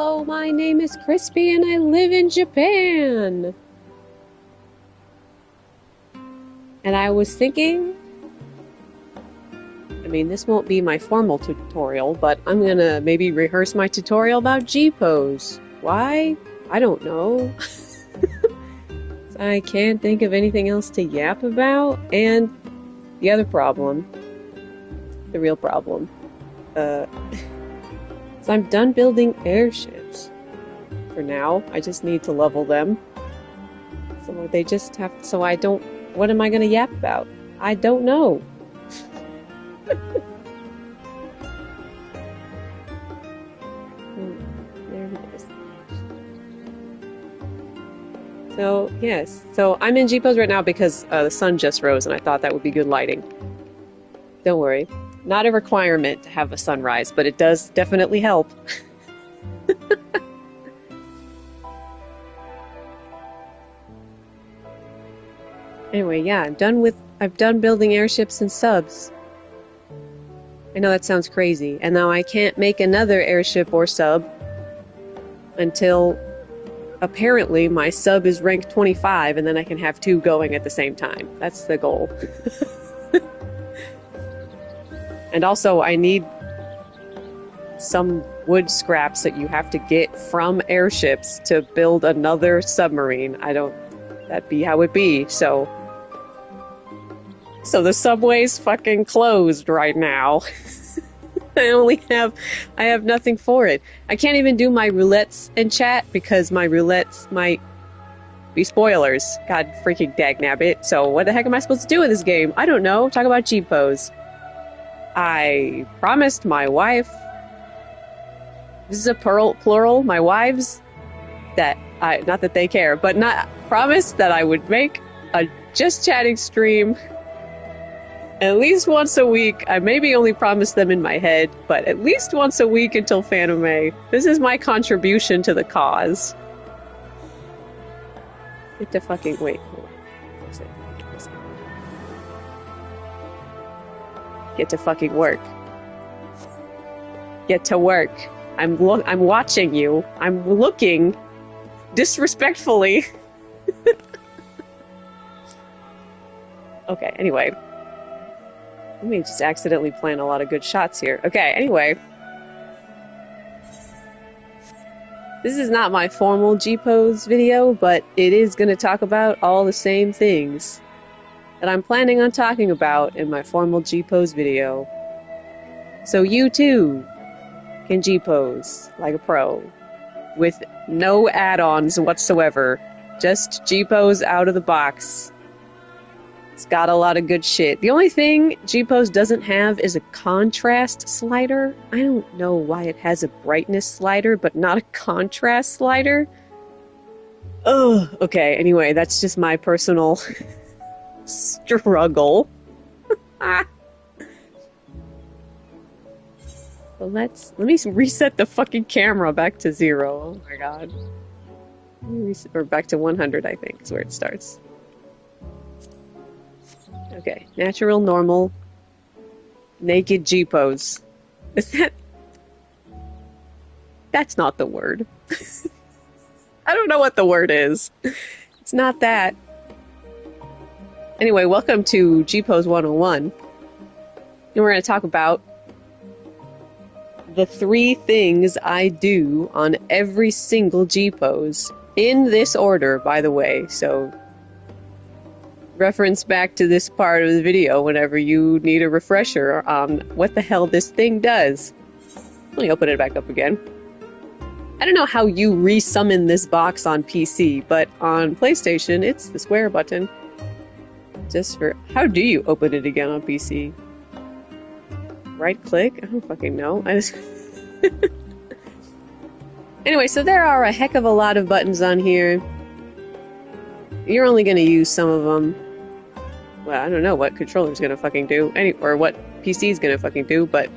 Hello, my name is Crispy and I live in Japan. And I was thinking, I mean, this won't be my formal tutorial, but I'm gonna maybe rehearse my tutorial about Gpose. Why? I don't know. I can't think of anything else to yap about. And the other problem, the real problem, is I'm done building airships. For now, I just need to level them. So they just have, so I don't, what am I gonna yap about? I don't know. There it is. So, yes. So I'm in Gpose right now because the sun just rose and I thought that would be good lighting. Don't worry. Not a requirement to have a sunrise, but it does definitely help. Anyway, yeah, I've done building airships and subs. I know that sounds crazy, and now I can't make another airship or sub until apparently my sub is rank 25, and then I can have two going at the same time. That's the goal. And also, I need some wood scraps that you have to get from airships to build another submarine. That'd be how it be, so the subway's fucking closed right now. I have nothing for it. I can't even do my roulettes in chat because my roulettes might be spoilers. God freaking dagnabbit. So what the heck am I supposed to do in this game? I don't know. Talk about Gpose. I promised my wife, this is a plural, my wives, that not that they care, but promised that I would make a just chatting stream at least once a week. I maybe only promised them in my head, but at least once a week until Phantom May. This is my contribution to the cause. Get to fucking wait. Get to fucking work. Get to work. I'm watching you. I'm looking disrespectfully. Okay, anyway. Let me just accidentally plan a lot of good shots here. Okay, anyway. This is not my formal Gpose video, but it is going to talk about all the same things that I'm planning on talking about in my formal Gpose video. So you too can Gpose like a pro, with no add-ons whatsoever. Just Gpose out of the box. It's got a lot of good shit. The only thing Gpose doesn't have is a contrast slider. I don't know why it has a brightness slider, but not a contrast slider. Ugh. Okay, anyway, that's just my personal struggle. So let me reset the fucking camera back to 0. Oh my god. Or back to 100, I think, is where it starts. Okay, natural, normal, naked Gpose. Is that... That's not the word. I don't know what the word is. It's not that. Anyway, welcome to Gpose 101. And we're going to talk about the 3 things I do on every single Gpose. In this order, by the way, so reference back to this part of the video whenever you need a refresher on what the hell this thing does. Let me open it back up again. I don't know how you resummon this box on PC, but on PlayStation, it's the square button. Just for... How do you open it again on PC? Right click? I don't fucking know. I just... Anyway, so there are a heck of a lot of buttons on here. You're only going to use some of them. Well, I don't know what controller's gonna fucking do, or what PC's gonna fucking do, but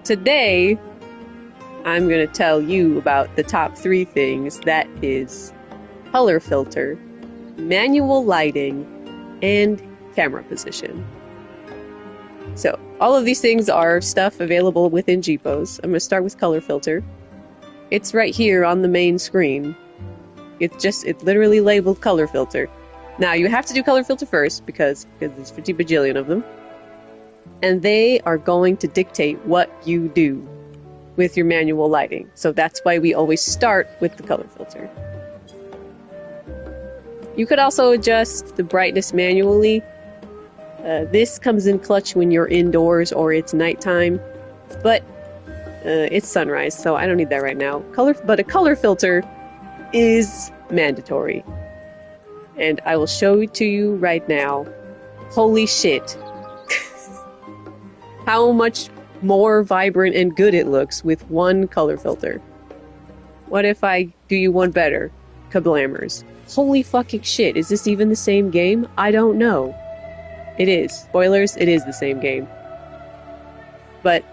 today I'm gonna tell you about the top 3 things. That is color filter, manual lighting, and camera position. So all of these things are stuff available within Gpose. I'm gonna start with color filter. It's right here on the main screen. It's literally labeled color filter. Now, you have to do color filter first because there's 50 bajillion of them. And they are going to dictate what you do with your manual lighting. So that's why we always start with the color filter. You could also adjust the brightness manually. This comes in clutch when you're indoors or it's nighttime. But it's sunrise, so I don't need that right now. But a color filter is mandatory. And I will show it to you right now. Holy shit. How much more vibrant and good it looks with one color filter. What if I do you one better? Kablammers. Holy fucking shit, is this even the same game? I don't know. It is. Spoilers, it is the same game. But,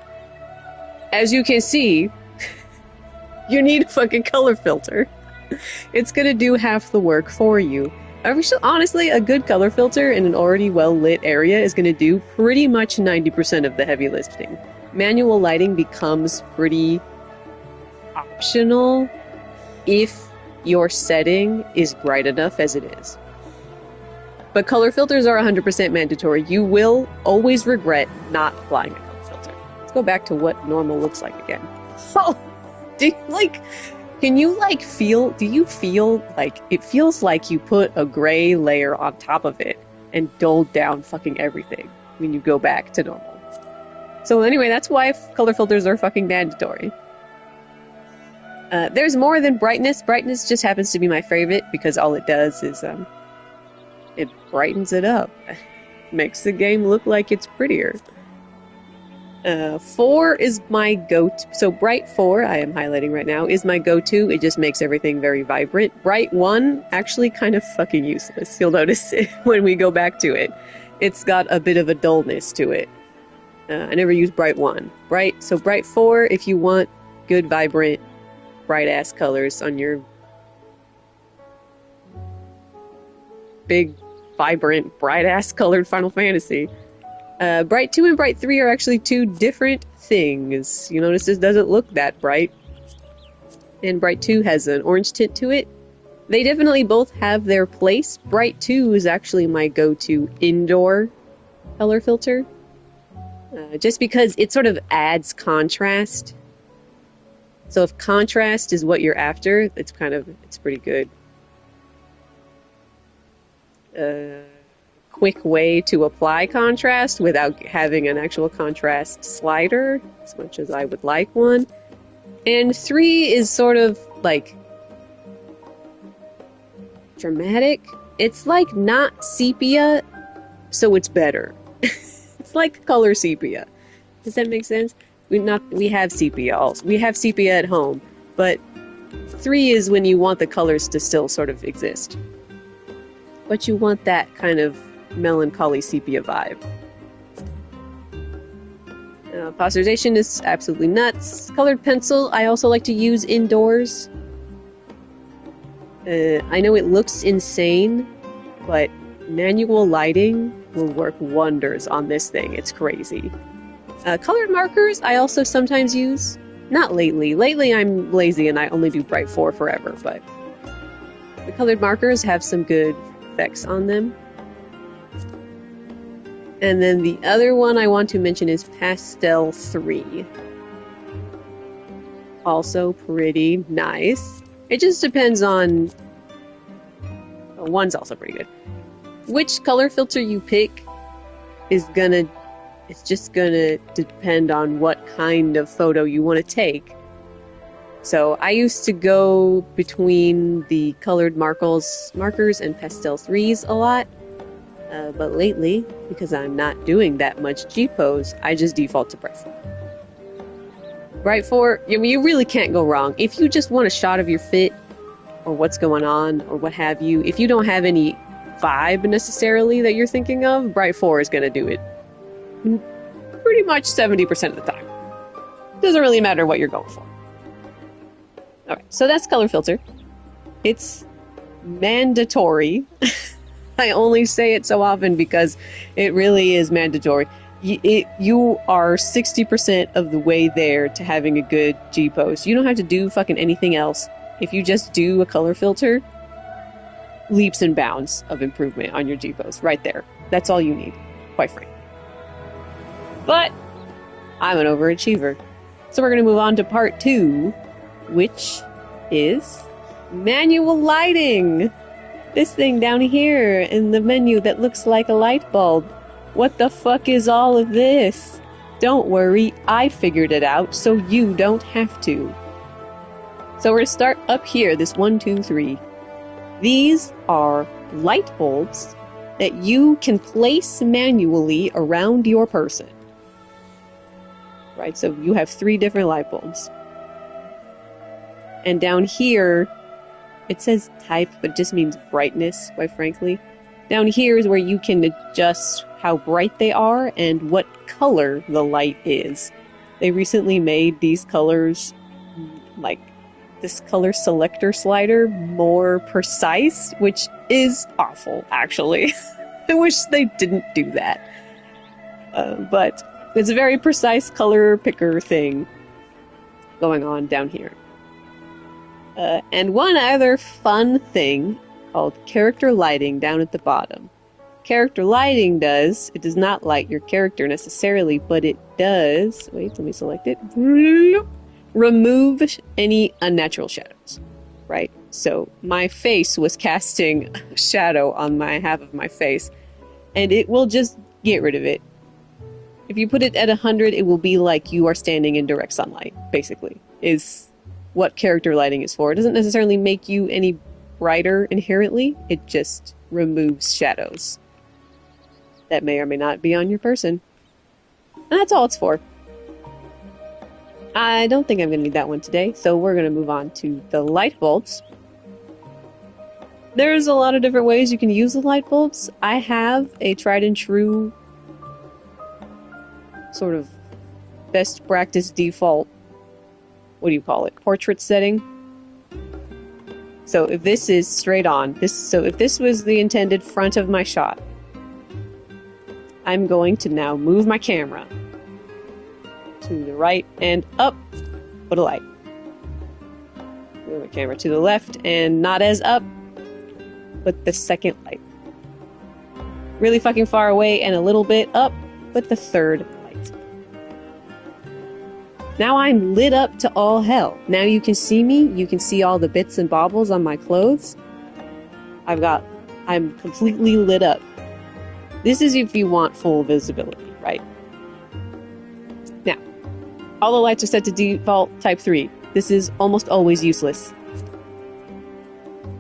as you can see, you need a fucking color filter. It's gonna do half the work for you. Honestly, a good color filter in an already well-lit area is gonna do pretty much 90% of the heavy lifting. Manual lighting becomes pretty optional if your setting is bright enough as it is. But color filters are 100% mandatory. You will always regret not applying a color filter. Let's go back to what normal looks like again. Oh, do you feel like it feels like you put a gray layer on top of it and dulled down fucking everything when you go back to normal. So anyway, that's why color filters are fucking mandatory. There's more than brightness. Brightness just happens to be my favorite because all it does is it brightens it up. Makes the game look like it's prettier. 4 is my go-to. So bright 4, I am highlighting right now, is my go-to. It just makes everything very vibrant. Bright 1, actually kind of fucking useless. You'll notice it when we go back to it. It's got a bit of a dullness to it. I never use bright 1. Bright 4, if you want good, vibrant, bright-ass colors on your big, vibrant, bright-ass colored Final Fantasy. Bright 2 and Bright 3 are actually two different things. You notice this doesn't look that bright. And Bright 2 has an orange tint to it. They definitely both have their place. Bright 2 is actually my go-to indoor color filter. Just because it sort of adds contrast. So if contrast is what you're after, it's pretty good. Quick way to apply contrast without having an actual contrast slider, as much as I would like one. And 3 is sort of like dramatic. It's like not sepia, so it's better. It's like color sepia. Does that make sense? We have sepia also. We have sepia at home, but 3 is when you want the colors to still sort of exist. But you want that kind of melancholy sepia vibe. Posterization is absolutely nuts. Colored pencil, I also like to use indoors. I know it looks insane, but manual lighting will work wonders on this thing. It's crazy. Colored markers, I also sometimes use. Not lately. Lately I'm lazy and I only do Bright 4 forever, but the colored markers have some good effects on them. And then the other one I want to mention is Pastel 3. Also pretty nice. It just depends on... Oh, 1's also pretty good. Which color filter you pick is gonna... It's just gonna depend on what kind of photo you want to take. So I used to go between the colored markers and Pastel 3s a lot. But lately, because I'm not doing that much Gpose, I just default to Bright 4. Bright 4, you really can't go wrong. If you just want a shot of your fit, or what's going on, or what have you, if you don't have any vibe necessarily that you're thinking of, Bright 4 is going to do it pretty much 70% of the time. Doesn't really matter what you're going for. Alright, so that's color filter. It's mandatory. I only say it so often because it really is mandatory. You are 60% of the way there to having a good Gpose. You don't have to do fucking anything else. If you just do a color filter, leaps and bounds of improvement on your Gpose right there. That's all you need, quite frankly. But I'm an overachiever. So we're going to move on to part 2, which is manual lighting. This thing down here in the menu that looks like a light bulb. What the fuck is all of this? Don't worry, I figured it out, so you don't have to. So we're going to start up here, this 1, 2, 3. These are light bulbs that you can place manually around your person. Right, so you have 3 different light bulbs. And down here, it says type, but it just means brightness, quite frankly. Down here is where you can adjust how bright they are and what color the light is. They recently made these colors, like this color selector slider, more precise, which is awful, actually. I wish they didn't do that. But it's a very precise color picker thing going on down here. And one other fun thing called character lighting down at the bottom. Character lighting it does not light your character necessarily, but it does, wait, let me select it, remove any unnatural shadows, right? So my face was casting a shadow on my half of my face, and it will just get rid of it. If you put it at 100, it will be like you are standing in direct sunlight, basically, is what character lighting is for. It doesn't necessarily make you any brighter inherently, it just removes shadows that may or may not be on your person. And that's all it's for. I don't think I'm going to need that one today, so we're going to move on to the light bulbs. There's a lot of different ways you can use the light bulbs. I have a tried and true sort of best practice default, what do you call it, portrait setting. So if this is straight on, if this was the intended front of my shot, I'm going to now move my camera to the right and up, put a light. Move my camera to the left and not as up, put the second light. Really fucking far away and a little bit up, put the third light. Now I'm lit up to all hell. Now you can see me, you can see all the bits and baubles on my clothes. I'm completely lit up. This is if you want full visibility, right? Now, all the lights are set to default type 3. This is almost always useless.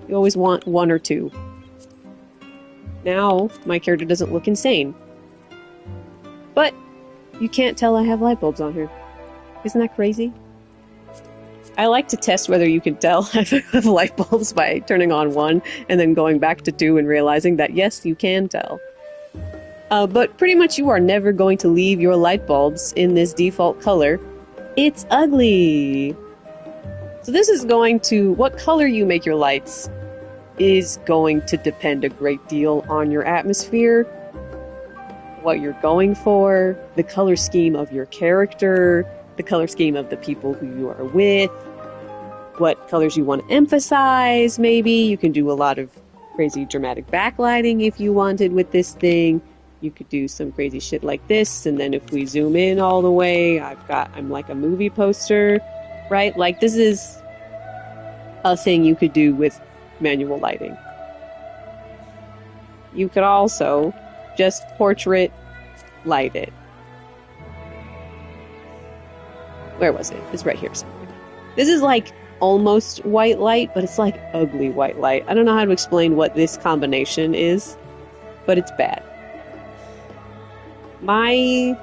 You always want 1 or 2. Now, my character doesn't look insane. But, you can't tell I have light bulbs on here. Isn't that crazy? I like to test whether you can tell I have light bulbs by turning on 1 and then going back to 2 and realizing that yes, you can tell. But pretty much you are never going to leave your light bulbs in this default color. It's ugly! So this is going to, what color you make your lights is going to depend a great deal on your atmosphere, what you're going for, the color scheme of your character, the color scheme of the people who you are with, what colors you want to emphasize, maybe. You can do a lot of crazy dramatic backlighting if you wanted with this thing. You could do some crazy shit like this, and then if we zoom in all the way, I'm like a movie poster, right? Like, this is a thing you could do with manual lighting. You could also just portrait light it. Where was it? It's right here somewhere. This is like almost white light, but it's like ugly white light. I don't know how to explain what this combination is, but it's bad. My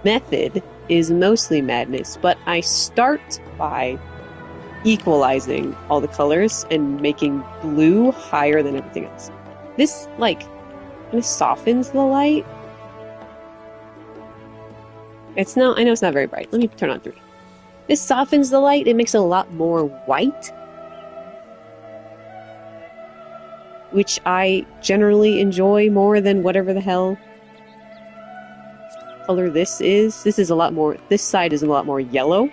method is mostly madness, but I start by equalizing all the colors and making blue higher than everything else. This, like, kind of softens the light. I know it's not very bright. Let me turn on 3. This softens the light. It makes it a lot more white, which I generally enjoy more than whatever the hell color this is. This side is a lot more yellow,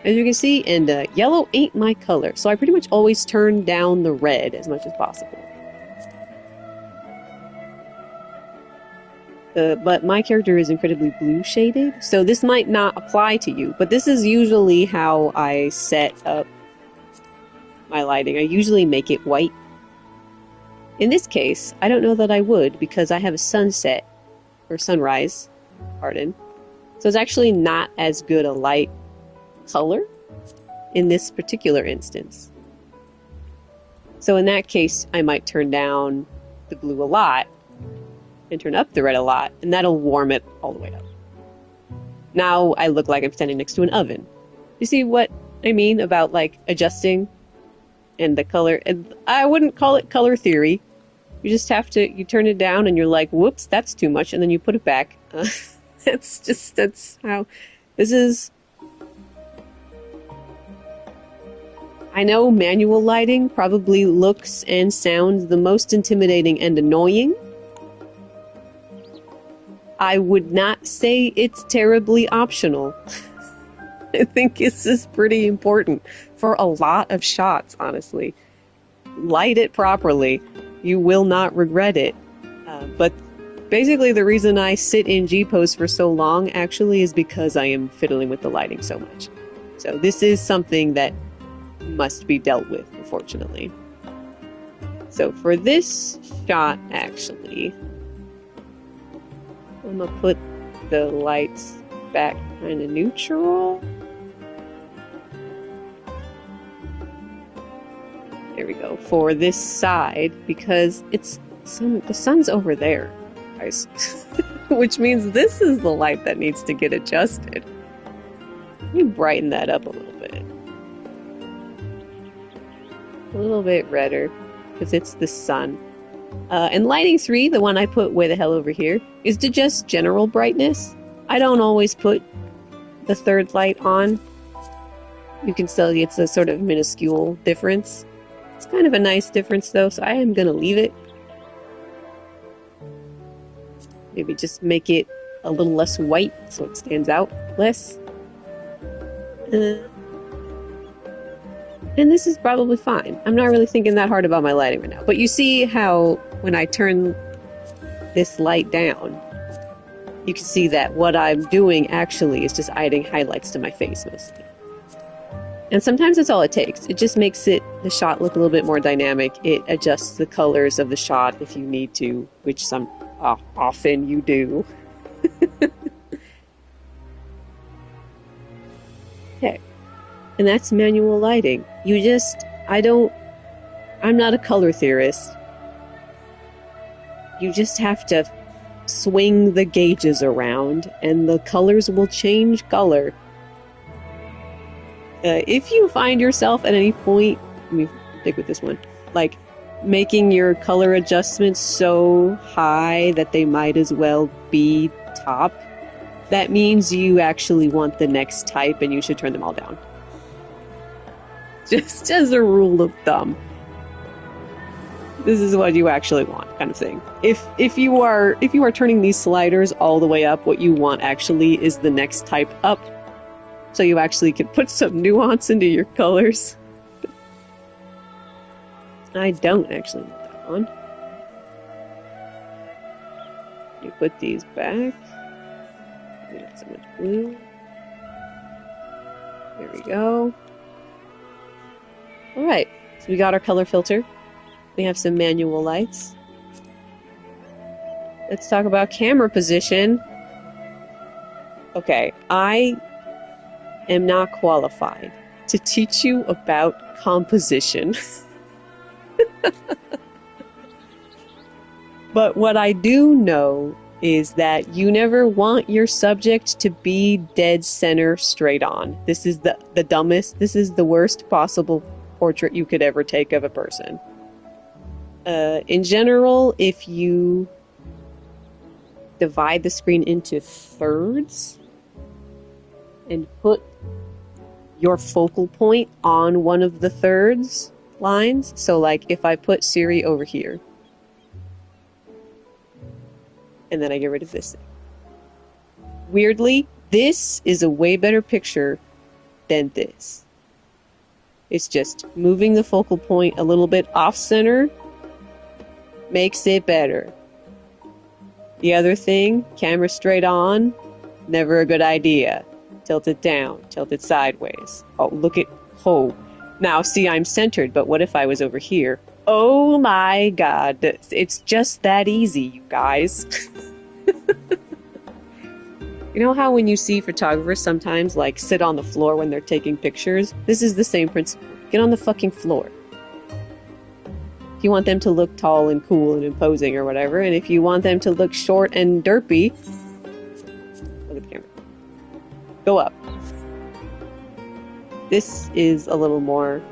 as you can see, and yellow ain't my color. So I pretty much always turn down the red as much as possible. But my character is incredibly blue shaded, so this might not apply to you, but this is usually how I set up my lighting. I usually make it white. In this case, I don't know that I would, because I have a sunset, or sunrise, pardon. So it's actually not as good a light color in this particular instance. So in that case, I might turn down the blue a lot, and turn up the red a lot, and that'll warm it all the way up. Now I look like I'm standing next to an oven. You see what I mean about like adjusting and the color? And I wouldn't call it color theory. You just have to, you turn it down and you're like, whoops, that's too much, and then you put it back. That's how this is. I know manual lighting probably looks and sounds the most intimidating and annoying. I would not say it's terribly optional. I think this is pretty important for a lot of shots, honestly. Light it properly. You will not regret it. But basically the reason I sit in Gpose for so long actually is because I am fiddling with the lighting so much. So this is something that must be dealt with, unfortunately. So for this shot, actually, I'm gonna put the lights back kind of neutral. There we go. For this side, because the sun's over there, guys. Which means this is the light that needs to get adjusted. Let me brighten that up a little bit. A little bit redder, because it's the sun. And lighting 3, the one I put way the hell over here, is to just general brightness. I don't always put the third light on. You can still, it's a sort of minuscule difference. It's kind of a nice difference though, so I am going to leave it. Maybe just make it a little less white so it stands out less. And this is probably fine. I'm not really thinking that hard about my lighting right now. But you see how when I turn this light down, you can see that what I'm doing actually is just adding highlights to my face mostly. And sometimes that's all it takes. It just makes the shot look a little bit more dynamic. It adjusts the colors of the shot if you need to, which often you do. Okay. And that's manual lighting. I'm not a color theorist. You just have to swing the gauges around and the colors will change color. If you find yourself at any point, let me stick with this one, like making your color adjustments so high that they might as well be top, that means you actually want the next type and you should turn them all down. Just as a rule of thumb. This is what you actually want, kind of thing. If you are turning these sliders all the way up, what you want actually is the next type up. So you actually can put some nuance into your colors. I don't actually want that one. You put these back. We got so much blue. There we go. Alright, so we got our color filter. We have some manual lights. Let's talk about camera position. Okay, I am not qualified to teach you about composition. But what I do know is that you never want your subject to be dead center straight on. This is the dumbest, this is the worst possible portrait you could ever take of a person. In general, if you divide the screen into thirds and put your focal point on one of the thirds lines, so like if I put Siri over here and then I get rid of this thing, weirdly, this is a way better picture than this. It's just moving the focal point a little bit off-center makes it better. The other thing, camera straight on, never a good idea. Tilt it down, tilt it sideways. Oh, look at... Oh. Now, see, I'm centered, but what if I was over here? Oh my god. It's just that easy, you guys. You know how when you see photographers sometimes, like, sit on the floor when they're taking pictures? This is the same principle. Get on the fucking floor. If you want them to look tall and cool and imposing or whatever, and if you want them to look short and derpy, look at the camera. Go up. This is a little more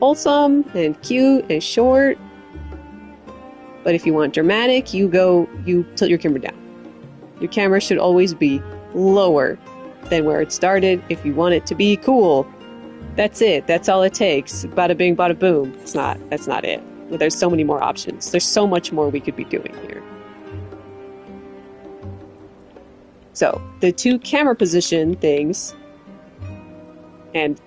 wholesome and cute and short. But if you want dramatic, you tilt your camera down. Your camera should always be lower than where it started if you want it to be cool. That's it. That's all it takes. Bada bing, bada boom. That's not it. There's so many more options. There's so much more we could be doing here. So, the two camera position things, and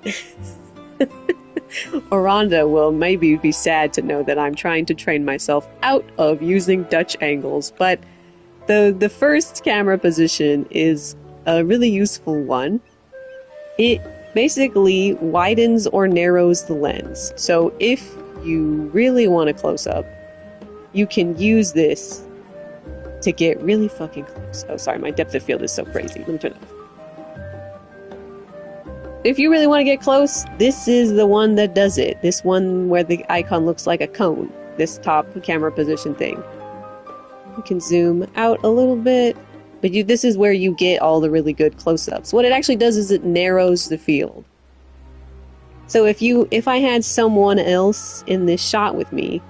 Oranda will maybe be sad to know that I'm trying to train myself out of using Dutch angles, but the first camera position is a really useful one. It basically widens or narrows the lens. So if you really want a close-up, you can use this to get really fucking close. Oh, sorry, my depth of field is so crazy. Let me turn it off. If you really want to get close, this is the one that does it. This one where the icon looks like a cone. This top camera position thing. You can zoom out a little bit, but this is where you get all the really good close-ups. What it actually does is it narrows the field. So if I had someone else in this shot with me,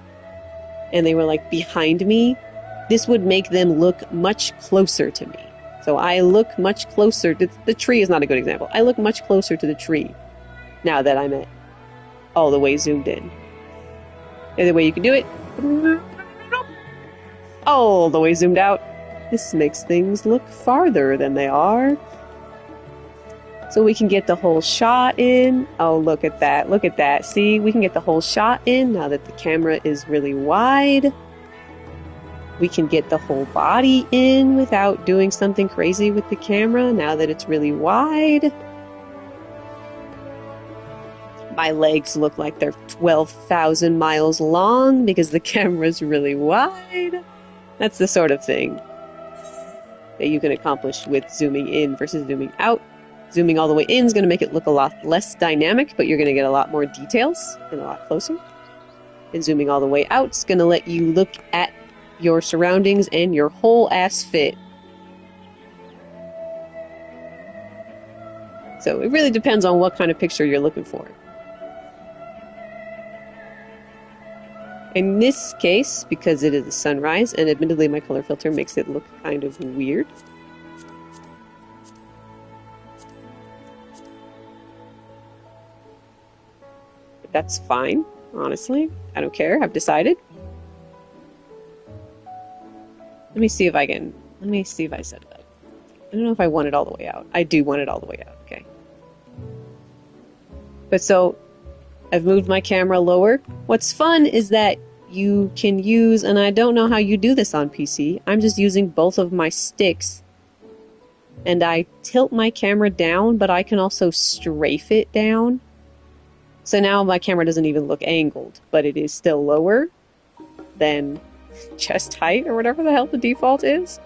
and they were like behind me, this would make them look much closer to me. So I look much closer to... The tree is not a good example. I look much closer to the tree now that I'm all the way zoomed in. The other way you can do it, all the way zoomed out. This makes things look farther than they are. So we can get the whole shot in. Oh, look at that. Look at that. See, we can get the whole shot in now that the camera is really wide. We can get the whole body in without doing something crazy with the camera now that it's really wide. My legs look like they're 12,000 miles long because the camera's really wide. That's the sort of thing that you can accomplish with zooming in versus zooming out. Zooming all the way in is going to make it look a lot less dynamic, but you're going to get a lot more details and a lot closer. And zooming all the way out is going to let you look at your surroundings and your whole ass fit. So it really depends on what kind of picture you're looking for. In this case, because it is a sunrise, and admittedly my color filter makes it look kind of weird. But that's fine, honestly. I don't care. I've decided. Let me see if I set it up. I don't know if I want it all the way out. I do want it all the way out, okay. But so, I've moved my camera lower. What's fun is that you can use, and I don't know how you do this on PC, I'm just using both of my sticks, and I tilt my camera down, but I can also strafe it down. So now my camera doesn't even look angled, but it is still lower than chest height or whatever the hell the default is.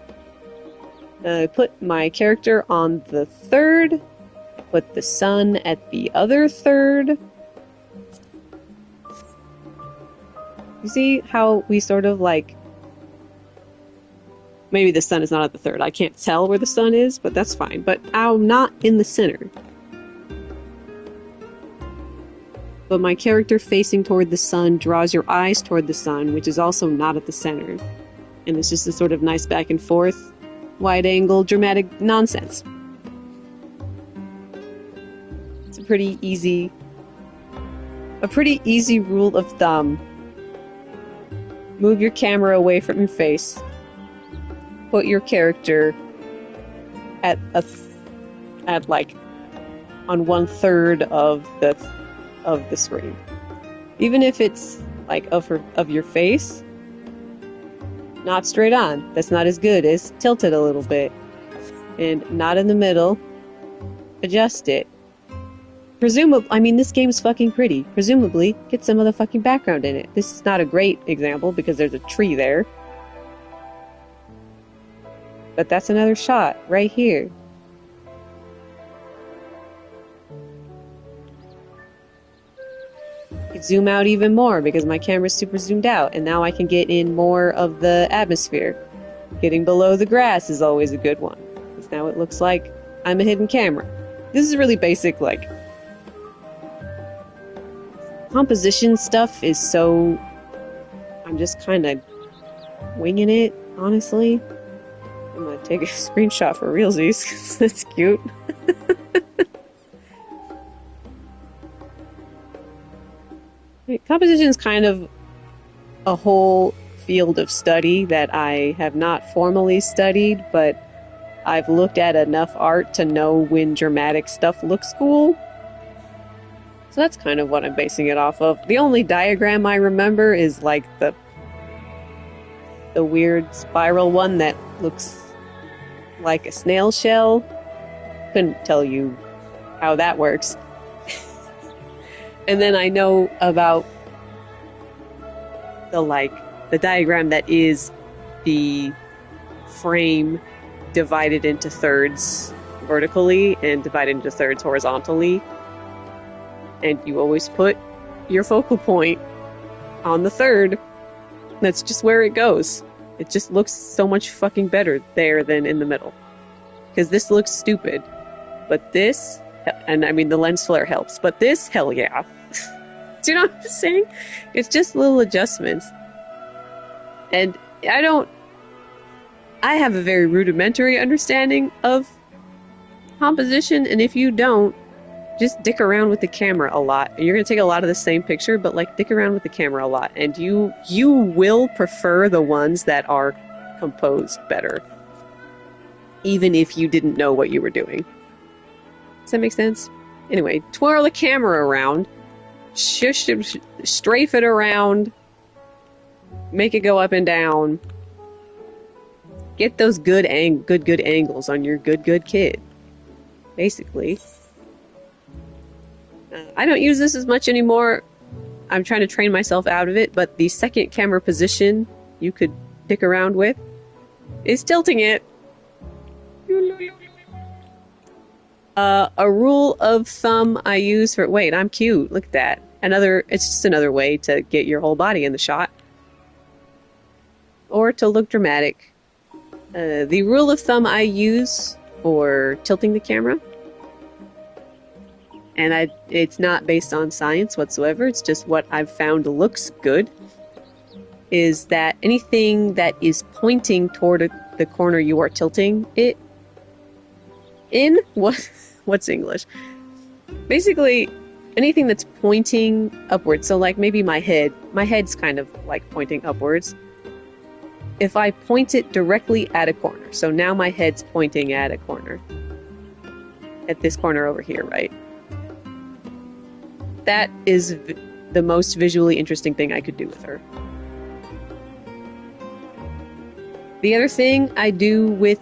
Put my character on the third, put the sun at the other third. You see how we sort of like... Maybe the sun is not at the third. I can't tell where the sun is, but that's fine. But I'm not in the center. But my character facing toward the sun draws your eyes toward the sun, which is also not at the center. And it's just a sort of nice back and forth, wide-angle, dramatic nonsense. It's a pretty easy rule of thumb. Move your camera away from your face. Put your character at at like on 1/3 of the screen. Even if it's like of your face, not straight on. That's not as good as tilted a little bit. And not in the middle. Adjust it. Presumably, I mean, this game's fucking pretty. Presumably, get some of the fucking background in it. This is not a great example because there's a tree there. But that's another shot right here. I could zoom out even more because my camera's super zoomed out, and now I can get in more of the atmosphere. Getting below the grass is always a good one, because now it looks like I'm a hidden camera. This is really basic, like, composition stuff is so... I'm just kind of winging it, honestly. I'm gonna take a screenshot for realsies, because that's cute. Composition is kind of a whole field of study that I have not formally studied, but I've looked at enough art to know when dramatic stuff looks cool. So that's kind of what I'm basing it off of. The only diagram I remember is like the weird spiral one that looks like a snail shell. Couldn't tell you how that works. And then I know about the diagram that is the frame divided into thirds vertically and divided into thirds horizontally. And you always put your focal point on the third. That's just where it goes. It just looks so much fucking better there than in the middle. Because this looks stupid. But this, and I mean the lens flare helps, but this, hell yeah. Do you know what I'm saying? It's just little adjustments. And I have a very rudimentary understanding of composition, and if you don't, just dick around with the camera a lot. And you're going to take a lot of the same picture, but like dick around with the camera a lot. And you will prefer the ones that are composed better. Even if you didn't know what you were doing. Does that make sense? Anyway, twirl the camera around. Strafe it around. Make it go up and down. Get those good angles on your good kid. Basically. I don't use this as much anymore. I'm trying to train myself out of it, but the second camera position you could dick around with is tilting it. A rule of thumb I use for... Wait, I'm cute. Look at that. It's just another way to get your whole body in the shot. Or to look dramatic. The rule of thumb I use for tilting the camera, and it's not based on science whatsoever, it's just what I've found looks good, is that anything that is pointing toward the corner you are tilting it in... What's English? Basically, anything that's pointing upwards. So like maybe my head's kind of like pointing upwards. If I point it directly at a corner, so now my head's pointing at a corner. At this corner over here, right? That is the most visually interesting thing I could do with her. The other thing I do with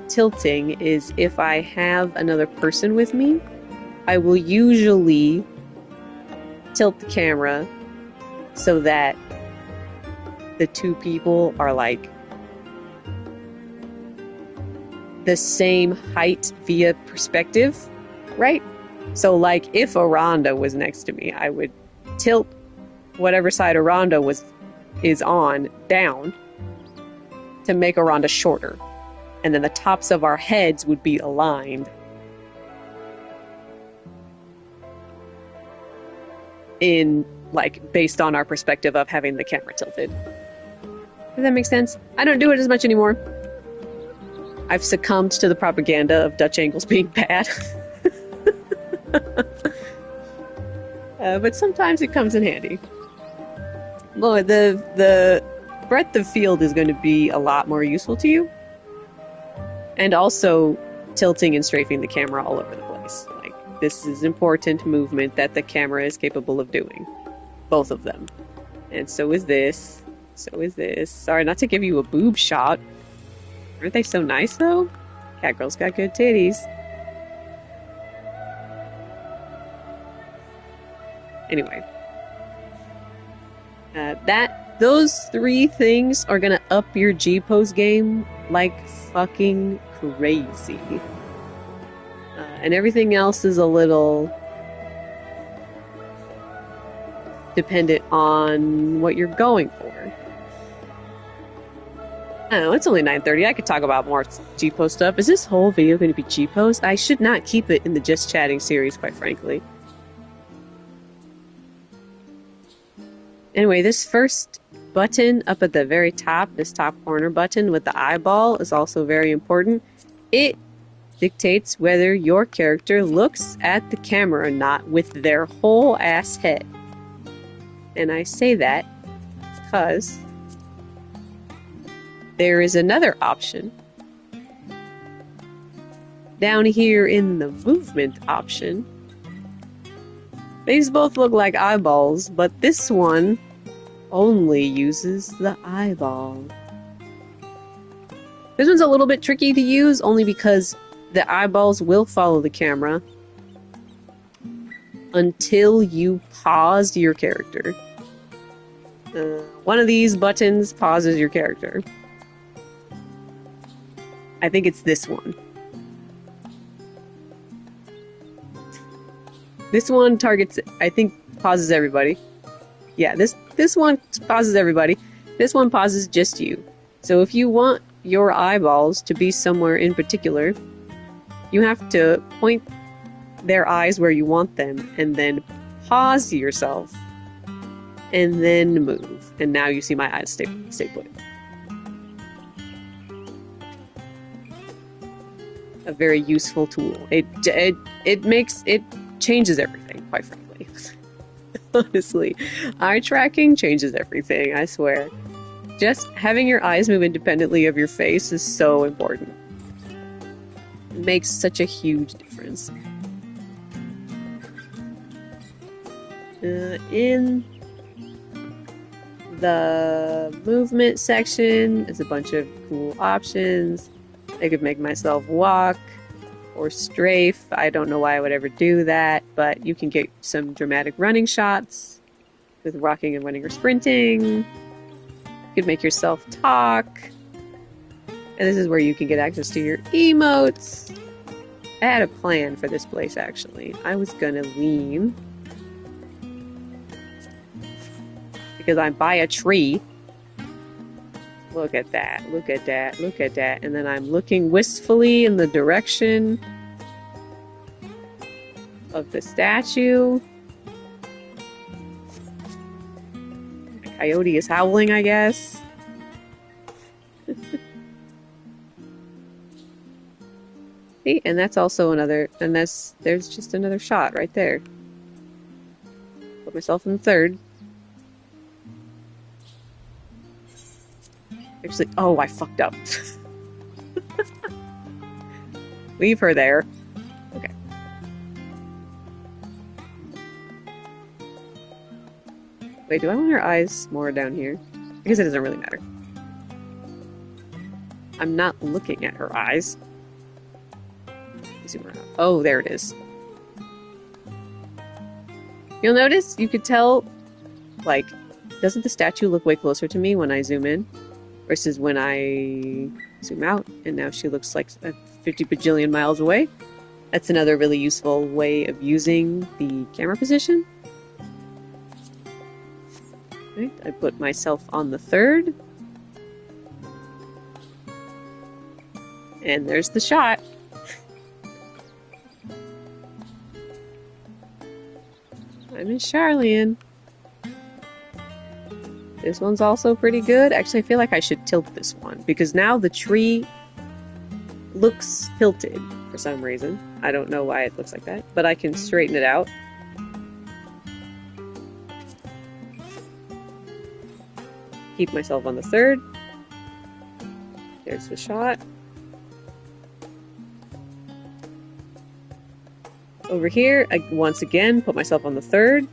tilting is if I have another person with me, I will usually tilt the camera so that the two people are like the same height via perspective, right? So like if Aranda was next to me, I would tilt whatever side Aranda is on down to make Aranda shorter. And then the tops of our heads would be aligned. In, like, based on our perspective of having the camera tilted. Does that make sense? I don't do it as much anymore. I've succumbed to the propaganda of Dutch angles being bad. But sometimes it comes in handy. Well, the breadth of field is going to be a lot more useful to you. And also tilting and strafing the camera all over the place. Like, this is important movement that the camera is capable of doing. Both of them. And so is this. So is this. Sorry, not to give you a boob shot. Aren't they so nice, though? Catgirl's got good titties. Anyway. Those three things are gonna up your Gpose game like fucking crazy. And everything else is a little dependent on what you're going for. I don't know, it's only 9:30. I could talk about more Gpose stuff. Is this whole video going to be Gpose? I should not keep it in the Just Chatting series, quite frankly. Anyway, this first button up at the very top, this top corner button with the eyeball, is also very important. It dictates whether your character looks at the camera or not with their whole ass head. And I say that because there is another option down here in the movement option. These both look like eyeballs, but this one only uses the eyeball. This one's a little bit tricky to use only because the eyeballs will follow the camera until you pause your character. One of these buttons pauses your character. I think it's this one. This one targets, I think, pauses everybody. Yeah, this one pauses everybody. This one pauses just you. So if you want your eyeballs to be somewhere in particular, you have to point their eyes where you want them and then pause yourself and then move. And now you see my eyes stay put. A very useful tool. It changes everything, quite frankly. Honestly, eye tracking changes everything, I swear. Just having your eyes move independently of your face is so important. It makes such a huge difference. In the movement section, there's a bunch of cool options. I could make myself walk or strafe. I don't know why I would ever do that, but you can get some dramatic running shots with walking and running or sprinting. You could make yourself talk. And this is where you can get access to your emotes. I had a plan for this place, actually. I was gonna lean because I'm by a tree. Look at that, look at that, look at that. And then I'm looking wistfully in the direction of the statue. A coyote is howling, I guess. See, and that's also another, and there's just another shot right there. Put myself in the third. Actually, oh, I fucked up. Leave her there. Okay. Wait, do I want her eyes more down here? I guess it doesn't really matter. I'm not looking at her eyes. Zoom around. Oh, there it is. You'll notice, you could tell, like, doesn't the statue look way closer to me when I zoom in? Versus when I zoom out, and now she looks like 50 bajillion miles away. That's another really useful way of using the camera position. Right, I put myself on the third. And there's the shot. I'm in Charlian. This one's also pretty good. Actually, I feel like I should tilt this one because now the tree looks tilted for some reason. I don't know why it looks like that, but I can straighten it out. Keep myself on the third. There's the shot. Over here, I once again put myself on the third.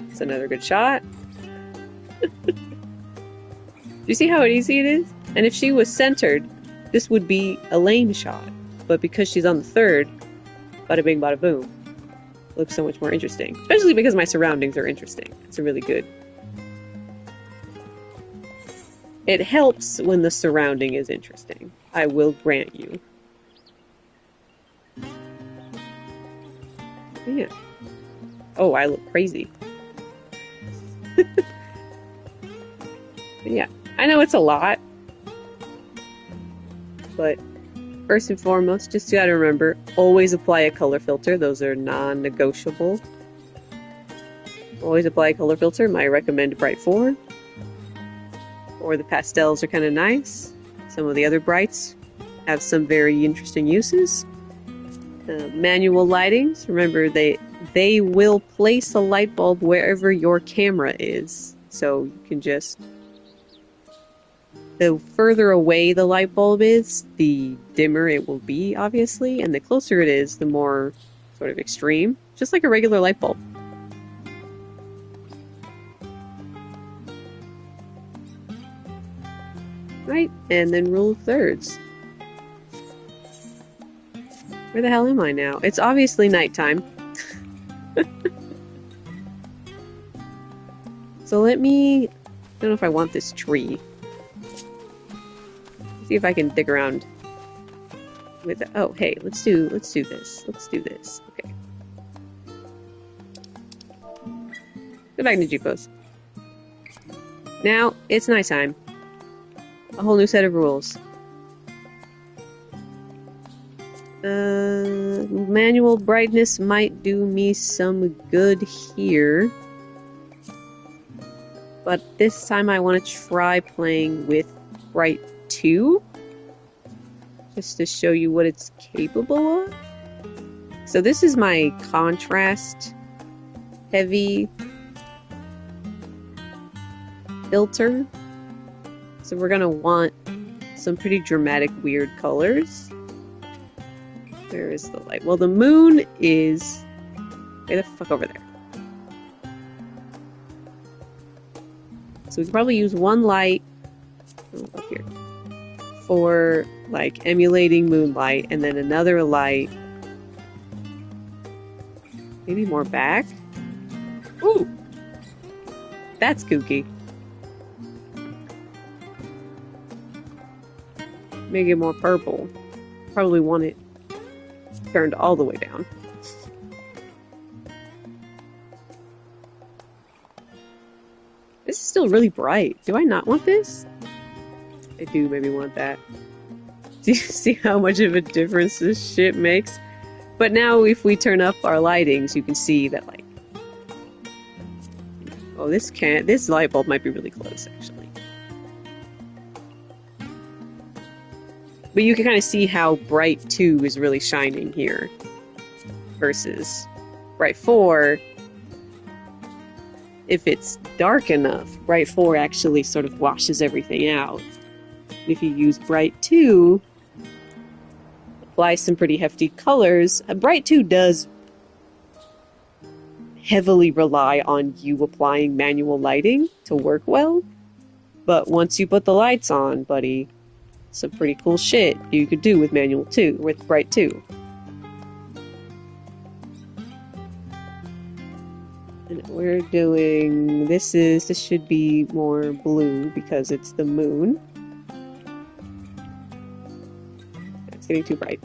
It's another good shot. Do you see how easy it is? And if she was centered, this would be a lane shot. But because she's on the third, bada bing, bada boom. It looks so much more interesting. Especially because my surroundings are interesting. It's really good. It helps when the surrounding is interesting. I will grant you. Yeah. Oh, I look crazy. Yeah, I know it's a lot. But first and foremost, just gotta remember, always apply a color filter. Those are non-negotiable. Always apply a color filter. I recommend Bright 4. Or the pastels are kind of nice. Some of the other brights have some very interesting uses. Manual lightings, remember they will place a light bulb wherever your camera is. So you can just... The further away the light bulb is, the dimmer it will be, obviously. And the closer it is, the more sort of extreme. Just like a regular light bulb. Right, and then rule of thirds. Where the hell am I now? It's obviously nighttime. So let me... I don't know if I want this tree. See if I can dig around with it. Oh, hey, let's do this. Let's do this. Okay. Go back to Gpose. Now, it's nighttime. A whole new set of rules. Manual brightness might do me some good here. But this time I want to try playing with Bright 2. Just to show you what it's capable of. So this is my contrast heavy filter. So we're gonna want some pretty dramatic, weird colors. Where is the light? Well, the moon is way the fuck over there. So we could probably use one light up here for like emulating moonlight, and then another light, maybe more back. Ooh, that's kooky. Make it more purple. Probably want it turned all the way down. This is still really bright. Do I not want this? I do maybe want that. Do you see how much of a difference this shit makes? But now if we turn up our lightings, you can see that, like... Oh, this light bulb might be really close, actually. But you can kind of see how Bright 2 is really shining here. Versus Bright 4. If it's dark enough, Bright 4 actually sort of washes everything out. If you use Bright 2, apply some pretty hefty colors. Bright 2 does heavily rely on you applying manual lighting to work well. But once you put the lights on, buddy, some pretty cool shit you could do with with Bright 2. And we're doing... This should be more blue because it's the moon. It's getting too bright.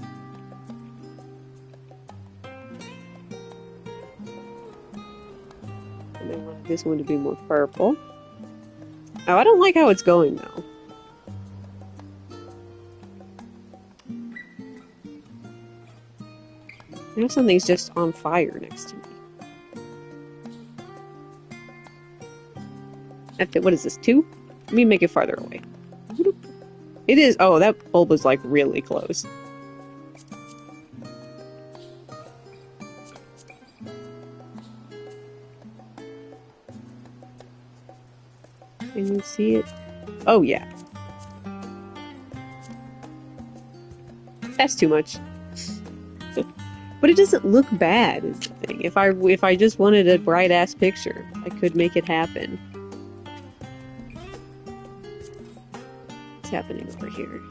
And I want this one to be more purple. Oh, I don't like how it's going though. Now something's just on fire next to me. What is this, 2? Let me make it farther away. It is... Oh, that bulb was like really close. Can you see it? Oh, yeah. That's too much. But it doesn't look bad is the thing. If I just wanted a bright ass picture, I could make it happen. What's happening over here?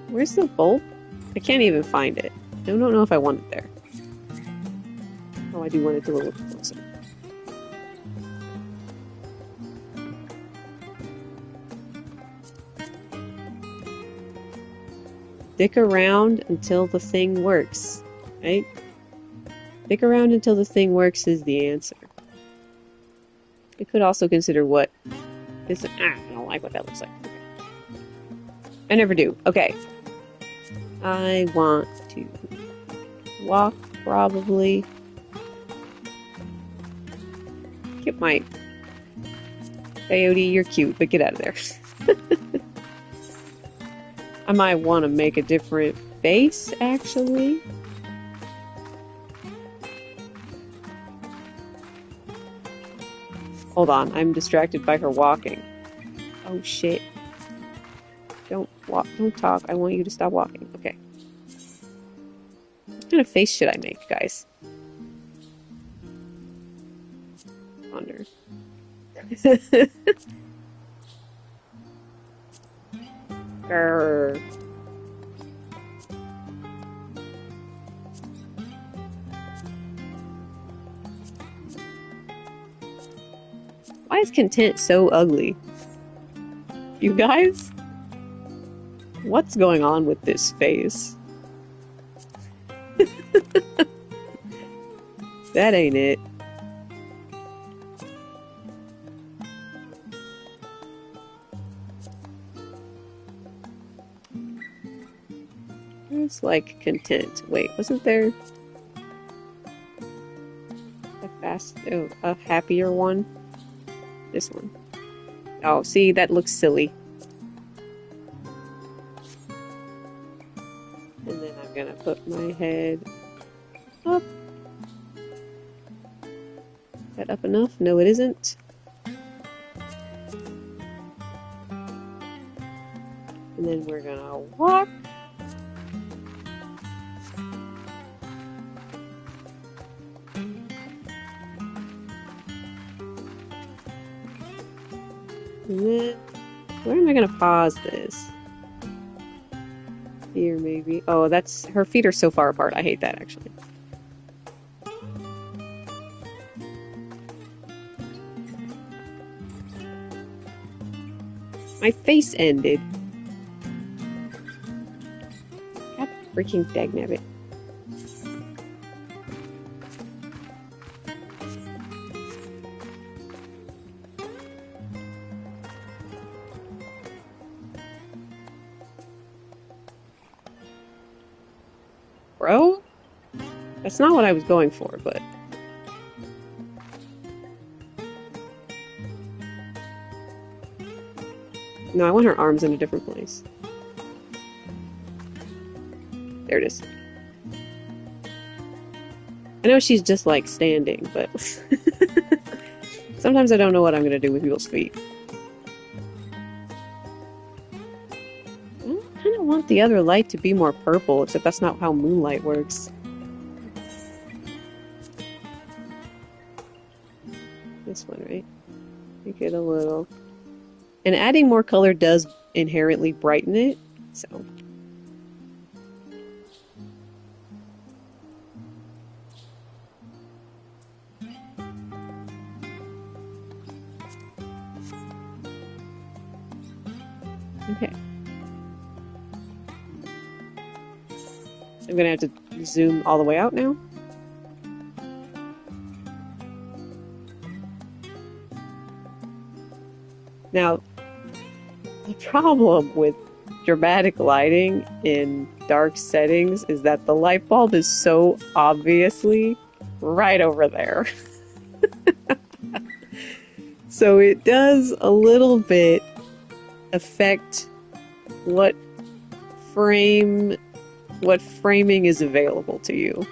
Where's the bulb? I can't even find it. I don't know if I want it there. Oh, I do want it to look closer. Stick around until the thing works, right? Stick around until the thing works is the answer. I could also consider what is. I don't like what that looks like. Okay. I never do. Okay. I want to walk, probably. Get my coyote. You're cute, but get out of there. I might want to make a different face, actually. Hold on, I'm distracted by her walking. Oh shit. Don't walk, don't talk. I want you to stop walking. Okay. What kind of face should I make, guys? Wonder. Grr. Why is Content so ugly? You guys? What's going on with this face? That ain't it. It's like Content. Wait, wasn't there a happier one? This one. Oh, see, that looks silly. And then I'm gonna put my head up. Is that up enough? No, it isn't. And then we're gonna walk. And then, where am I gonna pause this? Here, maybe. Oh, that's, her feet are so far apart. I hate that, actually. My face ended. God freaking dagnabbit. Bro? That's not what I was going for, but... No, I want her arms in a different place. There it is. I know she's just like standing, but... Sometimes I don't know what I'm gonna do with people's feet. I kind of want the other light to be more purple, except that's not how moonlight works. This one, right? Make it a little... And adding more color does inherently brighten it, so... Okay. I'm gonna have to zoom all the way out now. Now, the problem with dramatic lighting in dark settings is that the light bulb is so obviously right over there. So it does a little bit affect what framing is available to you.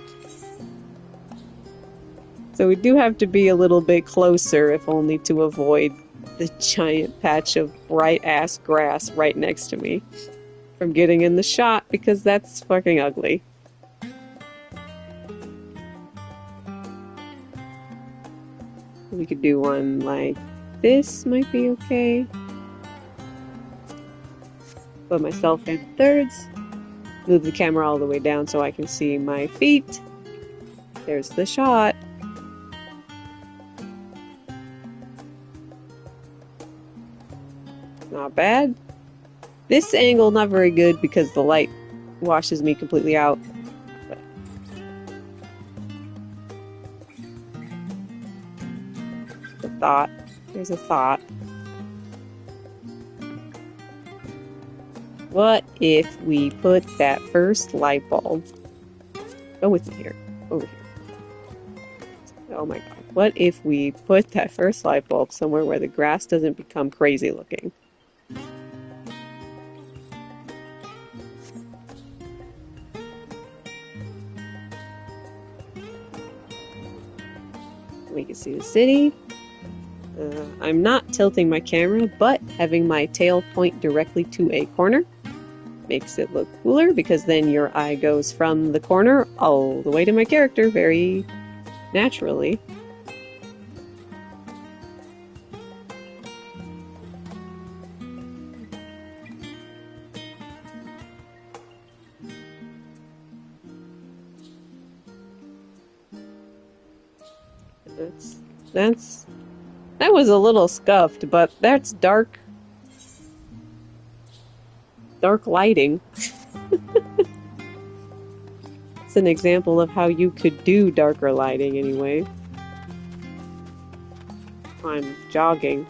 So we do have to be a little bit closer, if only to avoid the giant patch of bright-ass grass right next to me from getting in the shot, because that's fucking ugly. We could do one like this, might be okay. Put myself in thirds. Move the camera all the way down so I can see my feet. There's the shot. Not bad. This angle not very good because the light washes me completely out. But a thought. There's a thought. What if we put that first light bulb? Go with me here. Over here. Oh my god. What if we put that first light bulb somewhere where the grass doesn't become crazy looking? We can see the city. I'm not tilting my camera, but having my tail point directly to a corner makes it look cooler, because then your eye goes from the corner all the way to my character very naturally. That was a little scuffed, but that's dark lighting. It's an example of how you could do darker lighting anyway. I'm jogging.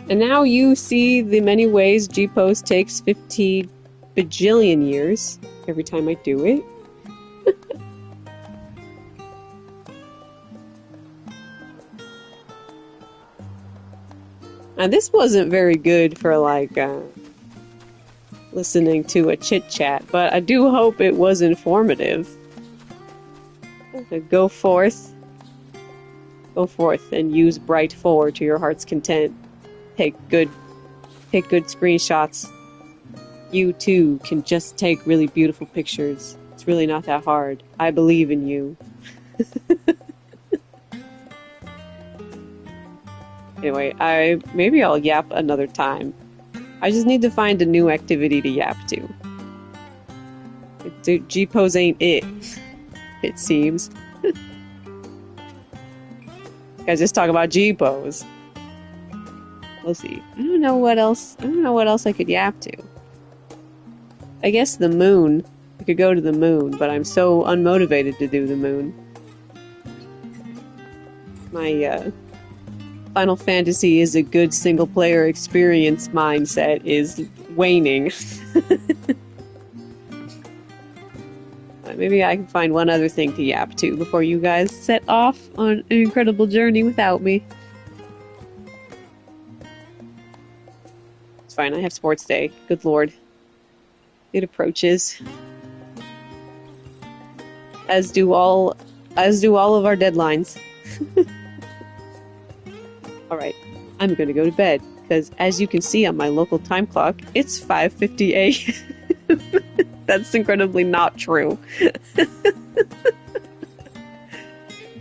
And now you see the many ways Gpose takes 50 bajillion years every time I do it. And this wasn't very good for, like, listening to a chit-chat, but I do hope it was informative. Go forth and use Bright 4 to your heart's content. Take good screenshots. You, too, can just take really beautiful pictures. It's really not that hard. I believe in you. Anyway, maybe I'll yap another time. I just need to find a new activity to yap to. Gpose ain't it. It seems. Guys, just talk about Gpose. We'll see. I don't know what else I could yap to. I guess the moon. I could go to the moon, but I'm so unmotivated to do the moon. My, Final Fantasy is a good single-player experience mindset is waning. Maybe I can find one other thing to yap to before you guys set off on an incredible journey without me. It's fine, I have sports day. Good lord. It approaches. As do all of our deadlines. Alright, I'm gonna go to bed, because as you can see on my local time clock, it's 5:50 a.m. That's incredibly not true.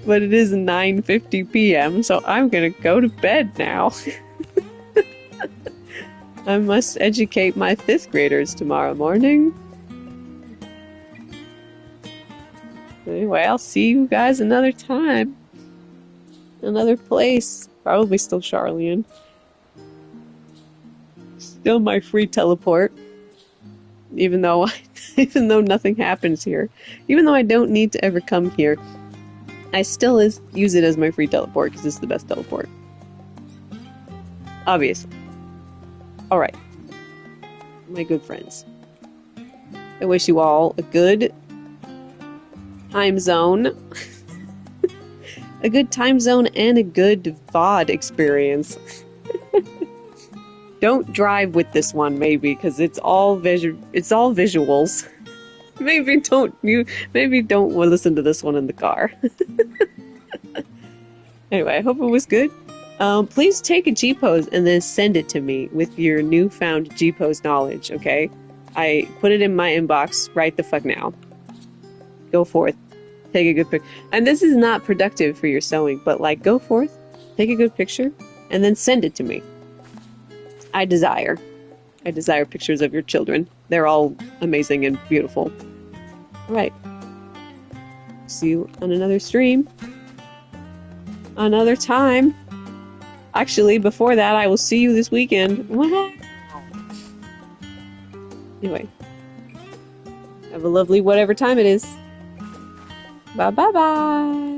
But it is 9:50 p.m., so I'm gonna go to bed now. I must educate my 5th graders tomorrow morning. Anyway, I'll see you guys another time. Another place. Probably still Charlian. Still my free teleport. Even though nothing happens here. Even though I don't need to ever come here. I still use it as my free teleport because it's the best teleport. Obviously. Alright. My good friends. I wish you all a good time zone. A good time zone and a good VOD experience. Don't drive with this one, maybe, because it's all visuals. maybe don't listen to this one in the car. Anyway, I hope it was good. Please take a Gpose and then send it to me with your newfound Gpose knowledge, okay? I put it in my inbox right the fuck now. Go forth. Take a good picture. And this is not productive for your sewing, but like, go forth, take a good picture, and then send it to me. I desire pictures of your children. They're all amazing and beautiful. All right. See you on another stream. Another time. Actually, before that, I will see you this weekend. Anyway. Have a lovely whatever time it is. Bye bye bye.